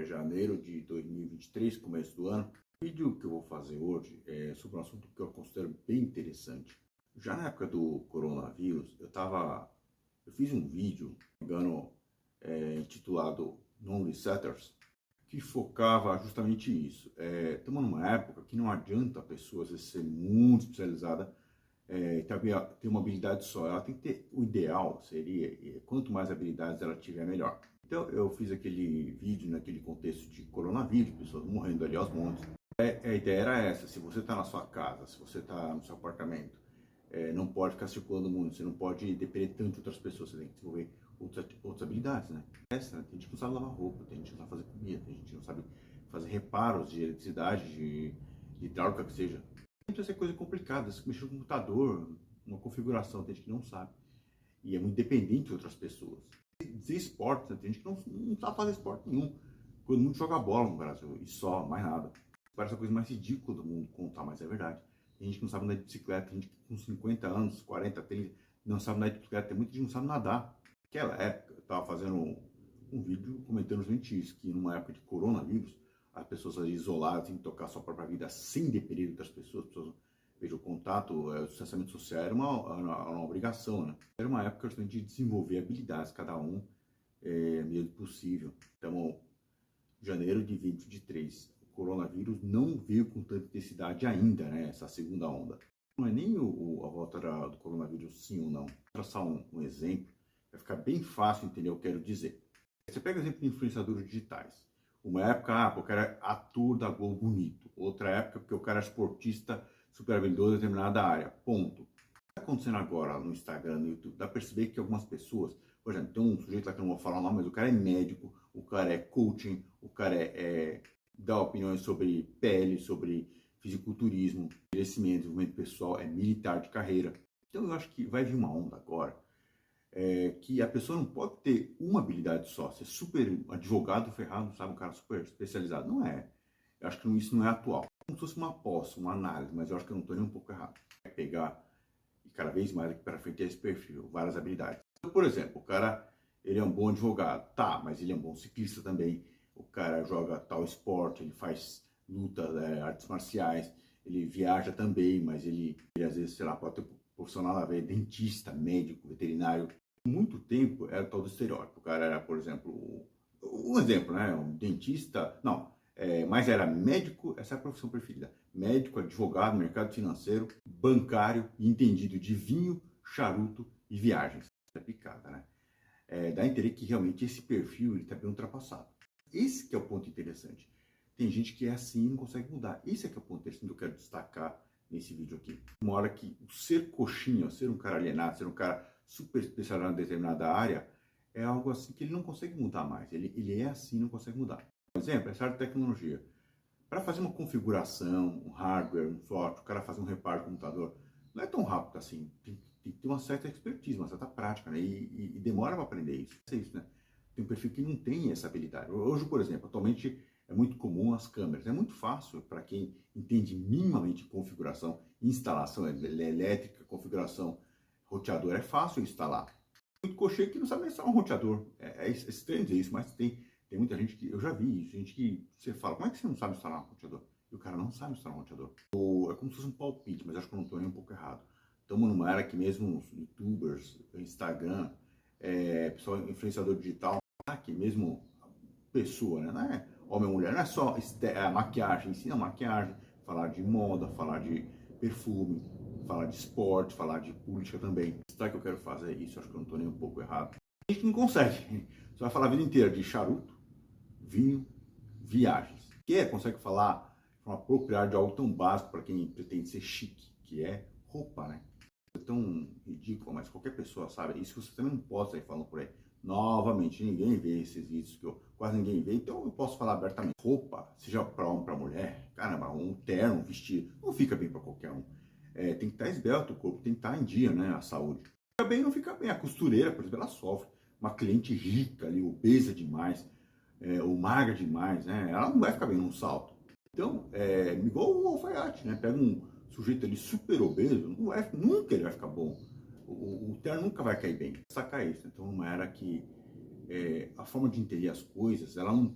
janeiro de 2023, começo do ano. O vídeo que eu vou fazer hoje é sobre um assunto que eu considero bem interessante. Já na época do coronavírus, eu fiz um vídeo, intitulado Non-Resetters, que focava justamente isso. Estamos numa época que não adianta a pessoa às vezes, ser muito especializada, ter uma habilidade só. Ela tem que ter, o ideal seria, quanto mais habilidades ela tiver, melhor. Então eu fiz aquele vídeo naquele contexto de coronavírus, pessoas morrendo ali aos montes. A ideia era essa: se você está na sua casa, se você está no seu apartamento, não pode ficar circulando muito, você não pode depender tanto de outras pessoas, você tem que desenvolver outras habilidades, né? Tem gente que não sabe lavar roupa, tem gente que não sabe fazer comida, tem gente que não sabe fazer reparos de eletricidade, de hidráulica que seja. Tem essa coisa complicada, você mexer no computador, uma configuração, tem gente que não sabe. E é muito dependente de outras pessoas. Dizer esporte, né? Tem gente que não sabe fazer esporte nenhum. Todo mundo joga bola no Brasil, e só, mais nada. Parece a coisa mais ridícula do mundo contar, mas é verdade. Tem gente que não sabe andar de bicicleta, tem gente que com 50 anos, 40, 30, não sabe andar de bicicleta, tem muita gente que não sabe nadar. Naquela época, eu estava fazendo um vídeo comentando justamente isso, que numa época de coronavírus, as pessoas ali isoladas, têm que tocar a sua própria vida sem depender de outras pessoas. Veja, o contato, o distanciamento social era uma obrigação, né? Era uma época justamente de desenvolver habilidades, cada um, mesmo possível. Então, janeiro de 2023, o coronavírus não veio com tanta intensidade ainda, né? Essa segunda onda. Não é nem a volta do coronavírus sim ou não. Vou traçar um exemplo, vai ficar bem fácil entender o que eu quero dizer. Você pega o exemplo de influenciadores digitais. Uma época, porque o cara é ator da Globo bonito. Outra época, porque o cara é esportista super habilidoso em determinada área. Ponto. O que está acontecendo agora no Instagram, no YouTube? Dá para perceber que algumas pessoas, por exemplo, tem um sujeito lá que eu não vou falar o nome, mas o cara é médico, o cara é coaching, o cara dá opiniões sobre pele, sobre fisiculturismo, crescimento, desenvolvimento pessoal, é militar de carreira. Então eu acho que vai vir uma onda agora, que a pessoa não pode ter uma habilidade só, ser super advogado ferrado, sabe, um cara super especializado. Não é. Eu acho que isso não é atual. Como se fosse uma posse, uma análise, mas eu acho que eu não estou nem um pouco errado. É pegar e cada vez mais aqui para frente esse perfil, várias habilidades. Então, por exemplo, o cara, ele é um bom advogado, tá, mas ele é um bom ciclista também. O cara joga tal esporte, ele faz luta, artes marciais, ele viaja também, mas ele às vezes, sei lá, pode ter profissional a ver, dentista, médico, veterinário. Por muito tempo era o tal do estereótipo. O cara era, por exemplo, um exemplo, né? Um dentista, não, mas era médico, essa é a profissão preferida. Médico, advogado, mercado financeiro, bancário e entendido de vinho, charuto e viagens. É picada, né? Dá a entender que realmente esse perfil está bem ultrapassado. Esse que é o ponto interessante. Tem gente que é assim e não consegue mudar. Esse é que é o ponto interessante que eu quero destacar nesse vídeo aqui. Uma hora que o ser coxinha, ser um cara alienado, ser um cara super especializado em determinada área, é algo assim que ele não consegue mudar mais. Ele é assim e não consegue mudar. Por exemplo, essa área de tecnologia. Para fazer uma configuração, um hardware, um software, o cara fazer um reparo de computador, não é tão rápido assim. Tem que ter uma certa expertise, uma certa prática, né? E demora para aprender isso. É isso, né? Tem um perfil que não tem essa habilidade. Hoje, por exemplo, atualmente é muito comum as câmeras. É muito fácil para quem entende minimamente configuração, instalação elétrica, configuração, roteador. É fácil instalar. Muito cocheiro que não sabe nem instalar um roteador. É estranho dizer isso, mas tem muita gente que, eu já vi isso, gente que você fala, como é que você não sabe instalar um roteador? E o cara não sabe instalar um roteador. É como se fosse um palpite, mas acho que eu não estou nem um pouco errado. Estamos numa era que mesmo os youtubers, Instagram, pessoal influenciador digital, que mesmo pessoa, né? Não é homem ou mulher, não é só a maquiagem, ensina maquiagem, falar de moda, falar de perfume, falar de esporte, falar de política também. Será que eu quero fazer isso? Acho que eu não estou nem um pouco errado. A gente não consegue. Você vai falar a vida inteira de charuto, vinho, viagens. Consegue falar de forma apropriada de algo tão básico para quem pretende ser chique, que é roupa, né? É tão ridículo, mas qualquer pessoa sabe. Isso você também não pode sair falando por aí. Novamente, ninguém vê esses vídeos que quase ninguém vê, então eu posso falar abertamente. Roupa, seja para homem, para mulher, caramba, um terno, um vestido, não fica bem para qualquer um. Tem que estar esbelto, o corpo tem que estar em dia, né? A saúde. Fica bem, não fica bem. A costureira, por exemplo, ela sofre. Uma cliente rica ali, obesa demais, ou magra demais, né? Ela não vai ficar bem num salto. Então, igual o alfaiate, né? Pega um sujeito ali super obeso, nunca ele vai ficar bom. O terno nunca vai cair bem. Sacar isso. Então, uma era que a forma de entender as coisas, ela não...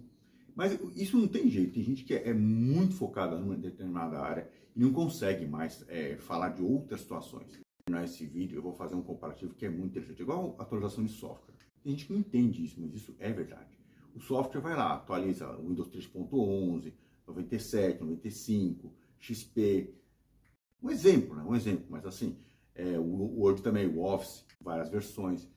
Mas isso não tem jeito. Tem gente que é muito focada numa determinada área e não consegue mais falar de outras situações. Nesse vídeo eu vou fazer um comparativo que é muito interessante, igual a atualização de software. Tem gente que não entende isso, mas isso é verdade. O software vai lá, atualiza o Windows 3.11, 97, 95, XP. Um exemplo, né? Um exemplo, mas assim, o Word também, o Office, várias versões.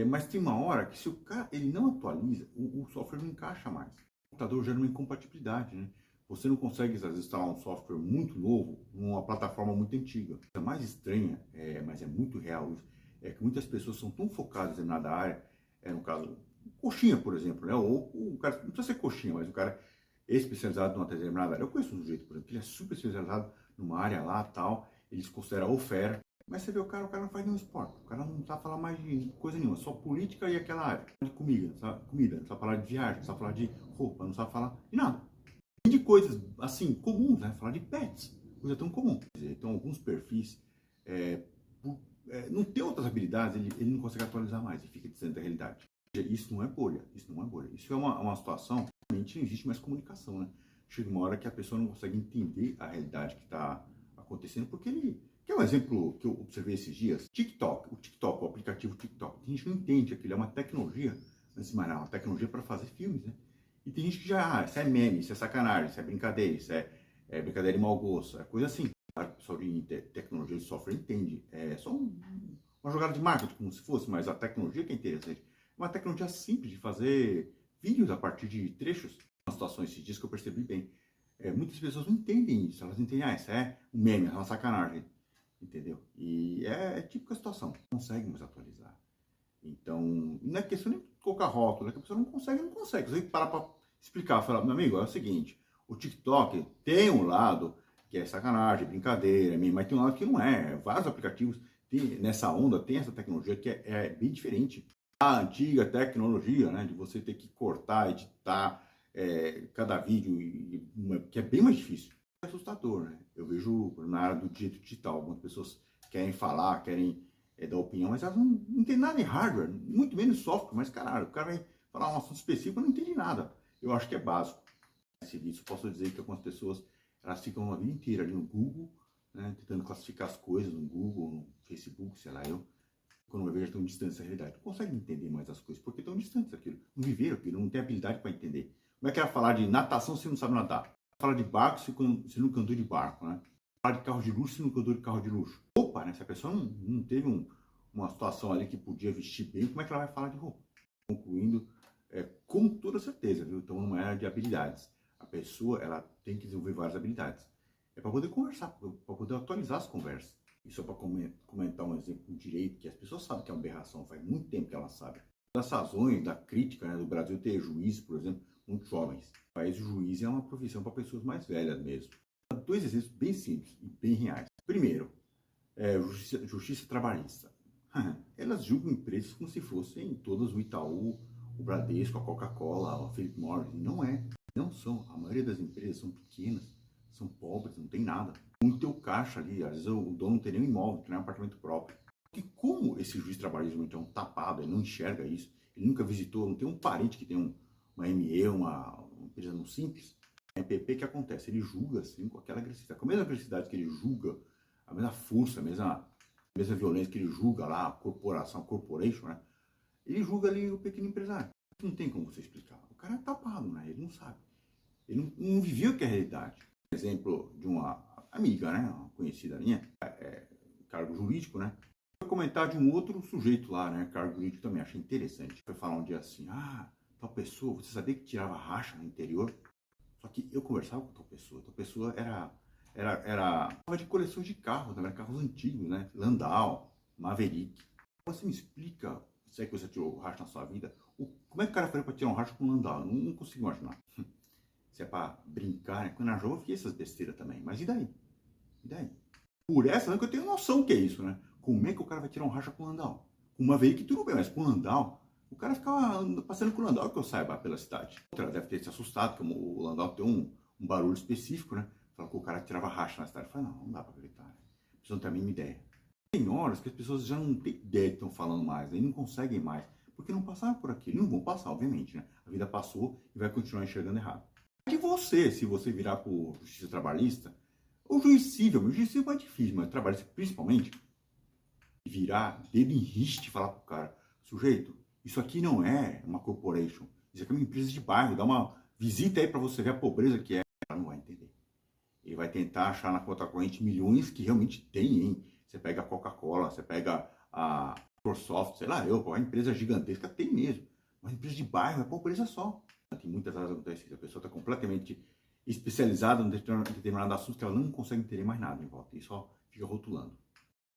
Mas tem uma hora que se o cara ele não atualiza, o software não encaixa mais. O computador gera uma incompatibilidade, né? Você não consegue, às vezes, instalar um software muito novo numa plataforma muito antiga. A mais estranha, mas é muito real isso, é que muitas pessoas são tão focadas em determinada área, no caso, coxinha, por exemplo, né? Ou o cara, não precisa ser coxinha, mas o cara é especializado numa determinada área. Eu conheço um sujeito, por exemplo, que ele é super especializado numa área lá, tal, ele se considera o fera, mas você vê o cara não faz nenhum esporte, o cara não sabe falar mais de coisa nenhuma, só política e aquela área. De comida, não sabe falar de viagem, não sabe falar de roupa, não sabe falar de nada. De coisas, assim, comuns, né? Falar de pets, coisa tão comum. Então, alguns perfis, não tem outras habilidades, ele não consegue atualizar mais e fica distante da realidade. Isso não é bolha, isso não é bolha. Isso é uma situação, realmente não existe mais comunicação, né? Chega uma hora que a pessoa não consegue entender a realidade que está acontecendo, porque ele... Que é um exemplo que eu observei esses dias. TikTok, o aplicativo TikTok. Tem gente que não entende aquilo, é uma tecnologia, mas é uma tecnologia para fazer filmes, né? E tem gente que já, isso é meme, isso é sacanagem, isso é brincadeira, isso é brincadeira de mau gosto, é coisa assim. Claro que o pessoal de tecnologia de software entende, é só uma jogada de marketing, como se fosse, mas a tecnologia que é interessante. É uma tecnologia simples de fazer vídeos a partir de trechos. Uma situação esses dias que eu percebi bem. Muitas pessoas não entendem isso, elas entendem, isso é um meme, é uma sacanagem, entendeu? E é típica situação, não consegue mais atualizar. Então, não é questão nem de colocar rótulo, é que a pessoa não consegue. Você tem que parar para explicar, falar, meu amigo, é o seguinte, o TikTok tem um lado que é sacanagem, brincadeira, mas tem um lado que não é. Vários aplicativos nessa onda tem essa tecnologia que é bem diferente. A antiga tecnologia, né, de você ter que cortar, editar cada vídeo, que é bem mais difícil. É assustador, né? Eu vejo na área do direito digital, algumas pessoas querem falar, querem dar opinião, mas elas não tem nada em hardware, muito menos software, mas caralho, o cara vai falar um assunto específico e não entende nada. Eu acho que é básico. Nesse vídeo, posso dizer que algumas pessoas, elas ficam a vida inteira ali no Google, né, tentando classificar as coisas no Google, no Facebook, sei lá, quando eu vejo, estão distantes da realidade. Não conseguem entender mais as coisas, porque estão distantes daquilo. Não viveram aquilo, não tem habilidade para entender. Como é que ela falar de natação se não sabe nadar? Fala de barco se nunca andou de barco, né? Fala de carro de luxo se nunca andou de carro de luxo. Opa, né? Se a pessoa não teve uma situação ali que podia vestir bem, como é que ela vai falar de roupa? Concluindo, com toda certeza, viu? Então não é de habilidades. A pessoa, ela tem que desenvolver várias habilidades. É para poder conversar, para poder atualizar as conversas. E só para comentar um exemplo de direito, que as pessoas sabem que é uma aberração, faz muito tempo que elas sabem. Das razões, da crítica, né, do Brasil ter juízes, por exemplo, muito jovens. O país, o juiz é uma profissão para pessoas mais velhas mesmo. Dois exemplos bem simples e bem reais. Primeiro, justiça trabalhista. Elas julgam empresas como se fossem todas o Itaú, o Bradesco, a Coca-Cola, a Philip Morris. Não é. Não são. A maioria das empresas são pequenas, são pobres, não tem nada. Muito teu caixa ali, às vezes o dono não tem nenhum imóvel, não tem nenhum apartamento próprio. E como esse juiz trabalhista é um tapado, ele não enxerga isso, ele nunca visitou, não tem um parente que tem uma ME, uma empresa no Simples, a EPP, que acontece? Ele julga assim, com aquela agressividade, com a mesma agressividade que ele julga, a mesma força, a mesma violência que ele julga lá, a corporation, né? Ele julga ali o pequeno empresário. Não tem como você explicar. O cara é tapado, né? Ele não sabe. Ele não viveu o que é a realidade. Exemplo de uma amiga, né? Uma conhecida minha, cargo jurídico, né? Foi comentar de um outro sujeito lá, né? Cargo jurídico também, achei interessante. Foi falar um dia assim, tal pessoa, você sabia que tirava racha no interior? Só que eu conversava com tal pessoa era de coleções de carros, né? Carros antigos, né? Landau, Maverick. Você me explica, se é que você tirou racha na sua vida, como é que o cara faria para tirar um racha com um Landau? Eu não consigo imaginar. Se é para brincar, né? Quando eu jogo eu fiz essas besteiras também, mas e daí? E daí? Por essa, não que eu tenho noção que é isso, né? Como é que o cara vai tirar um racha com o Landau? Com uma Maverick tudo bem, mas com o Landau, o cara ficava passando com o Landau, que eu saiba, pela cidade. Outra deve ter se assustado, porque o Landau tem um barulho específico, né? Falou que o cara tirava racha na cidade. Eu falei, não dá pra acreditar, né? Vocês não têm a mínima ideia. Tem horas que as pessoas já não têm ideia do que estão falando mais, aí não conseguem mais. porque não passaram por aquilo. Não vão passar, obviamente, né? A vida passou e vai continuar enxergando errado. De você, se você virar por justiça trabalhista, ou juiz civil, o juiz civil é mais difícil, mas trabalhista principalmente, virar dedo em riste e falar pro cara, sujeito, isso aqui não é uma corporation, isso aqui é uma empresa de bairro, dá uma visita aí para você ver a pobreza que é. O cara não vai entender. Ele vai tentar achar na conta corrente milhões que realmente tem, hein? Você pega a Coca-Cola, você pega a Microsoft, sei lá, a empresa gigantesca tem mesmo. Mas empresa de bairro é pobreza só. Tem muitas áreas que acontece isso. A pessoa está completamente especializada em determinado assunto que ela não consegue entender mais nada em volta. E só fica rotulando.